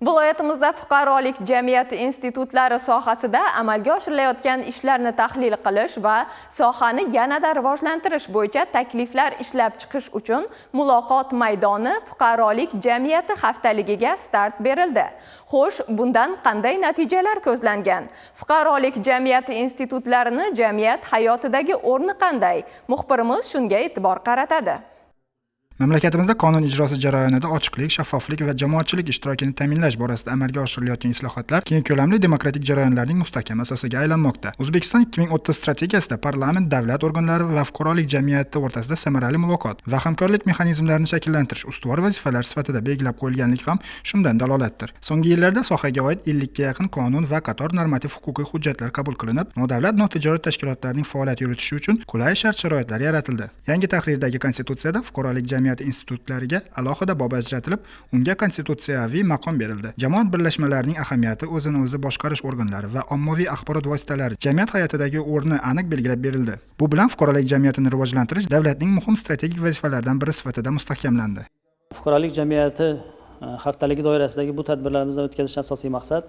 Viloyatimizda fuqarolik jamiyati institutlari sohasida amalga oshirilayotgan ishlarni tahlil qilish va sohani yanada rivojlantirish bo'yicha takliflar ishlab chiqish uchun muloqot maydoni fuqarolik jamiyati haftaligiga start berildi. Xo'sh, bundan qanday natijalar ko'zlangan? Fuqarolik jamiyati institutlarini jamiyat hayotidagi o'rni qanday? Muxbirimiz shunga e'tibor qaratadi. Mamlakatimizda qonun ijrosi jarayonida ochiqlik, shaffoflik va jamoatchilik ishtirokini ta'minlash borasida amalga oshirilayotgan islohotlar keng ko'lamli demokratik jarayonlarning mustahkam asosiga aylanmoqda. O'zbekiston 2030 strategiyasida parlament, davlat organlari va fuqarolik jamiyati o'rtasida samarali muloqot va hamkorlik mexanizmlarini shakllantirish ustuvor vazifalar sifatida belgilab qo'yilganligi ham shundan dalolatdir. So'nggi yillarda sohaga oid 50 ga yaqin qonun va qator normativ-huquqiy hujjatlar qabul qilinib, nodavlat notijorat tashkilotlarning faoliyat yuritishi uchun qulay shart-sharoitlar yaratildi. Yangi tahrirdagi konstitutsiyada fuqarolik jamiyati institutlariga alohida bob ajratilib, unga konstitutsiyaviy maqom berildi. Jamoat birlashmalarining ahamiyati, o'zini o'zi boshqarish organlari va ommaviy axborot vositalari jamiyat hayotidagi o'rni aniq belgilab berildi. Bu bilan fuqarolik jamiyatini rivojlantirish davlatning muhim strategik vazifalaridan biri sifatida mustahkamlandi. Fuqarolik jamiyati haftaligi doirasidagi bu tadbirlarimizni o'tkazishdan asosiy maqsad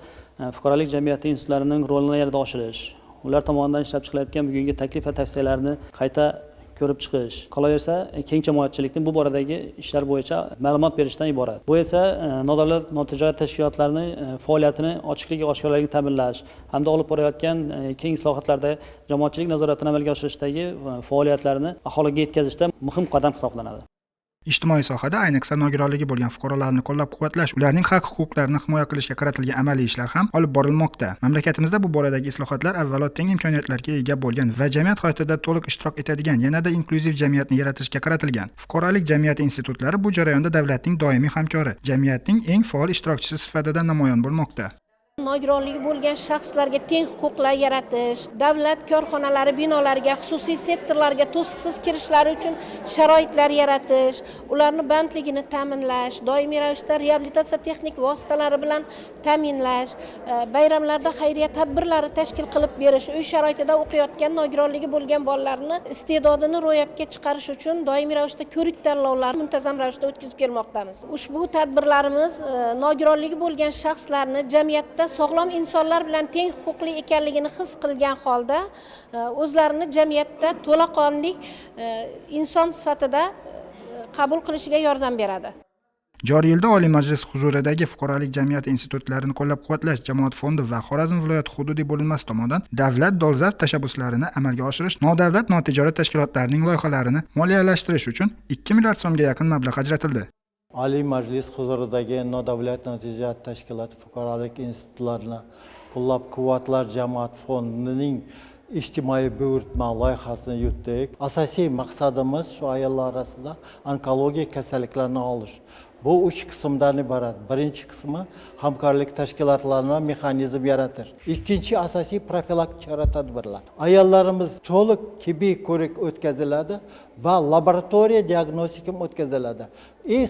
fuqarolik jamiyati institutlarining rolini yanada oshirish, ular tomonidan ishlab chiqilayotgan bugungi taklif va tavsiyalarni qayta ko'rib chiqish, qolaversa keng jamoatchilikning bu boradagi ishlar bo'yicha ma'lumot berishdan iborat. Bu esa nodavlat notijorat tashkilotlarining faoliyatini ochiqlik va oshkorligini ta'minlash hamda olib borayotgan keng islohotlarda jamoatchilik nazoratini amalga oshirishdagi faoliyatlarni aholiga yetkazishda muhim qadam hisoblanadi. Ijtimoiy sohada ayniqsa nogironligi bo'lgan fuqarolarni qo'llab-quvvatlash, ularning haq-huquqlarini himoya qilishga qaratilgan amaliy ishlar ham olib borilmoqda. Mamlakatimizda bu boradagi islohotlar avvalo teng imkoniyatlarga ega bo'lgan va jamiyat hayotida to'liq ishtirok etadigan, yanada inklyuziv jamiyatni yaratishga qaratilgan. Fuqarolik jamiyati institutlari bu jarayonda davlatning doimiy hamkori, jamiyatning eng faol ishtirokchisi sifatida namoyon bo'lmoqda. Nogironligi bo'lgan shaxslarga teng huquqlar yaratish, davlat korxonalari binolariga, xususiy sektorlarga to'siqsiz kirishlari uchun sharoitlar yaratish, ularni bandligini ta'minlash, doimiy ravishda reabilitatsiya texnik vositalari bilan ta'minlash, bayramlarda xayriya tadbirlari tashkil qilib berish, uy sharoitida o'qiyotgan nogironligi bo'lgan bolalarni iste'dodini ro'yobga chiqarish uchun doimiy ravishda ko'rik tanlovlarni muntazam ravishda o'tkazib kelmoqdamiz. Ushbu tadbirlarimiz nogironligi bo'lgan shaxslarni jamiyatda sog'lom insonlar bilan teng huquqli ekanligini his qilgan holda o'zlarini jamiyatda to'laqonli inson sifatida qabul qilishiga yordam beradi. Joriy yilda Oliy Majlis huzuridagi fuqarolik jamiyati institutlarini qo'llab-quvvatlash jamoat fondi va Xorazm viloyati hududiy bo'linmasi tomonidan davlat dolzarb tashabbuslarini amalga oshirish, nodavlat notijorat tashkilotlarining loyihalarini moliyalashtirish uchun 2 milliard so'mga yaqin mablag' ajratildi. Oliy Majlis huzuridagi nodavlat notijorat tashkiloti fuqarolik institutlarini qo'llab-quvvatlash jamoat fondining ijtimoiy buyurtma loyihasini yutdik. Asosiy maqsadimiz shu ayollar orasida onkologiya kasalliklarini olish. Bu 3 qismdan iborat. Birinchi qismi hamkorlik tashkilotlarini mexanizm yaratish. Ikkinchi asosiy profilaktik chora-tadbirlar. Ayollarimiz to'liq tibbiy ko'rik o'tkaziladi va laboratoriya diagnostika o'tkaziladi.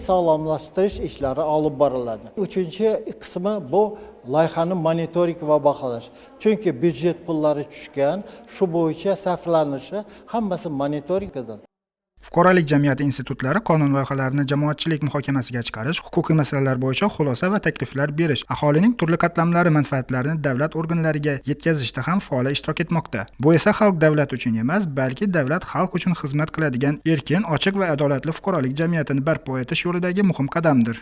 Sog'lomlashtirish ishlari olib boriladi. Uchinchi qismi bu loyihani monitoring va baholash. Chunki byudjet pullari tushgan, shu bo'yicha sarflanishi hammasi monitoring qilinadi. Fuqarolik jamiyati institutlari qonun loyihalarini jamoatchilik muhokamasiga chiqarish, huquqiy masalalar bo'yicha xulosa va takliflar berish, aholining turli qatlamlari manfaatlarini davlat organlariga yetkazishda ham faol ishtirok etmoqda. Bu esa xalq davlat uchun emas, balki davlat xalq uchun xizmat qiladigan erkin, ochiq va adolatli fuqarolik jamiyatini barpo etish yo'lidagi muhim qadamdir.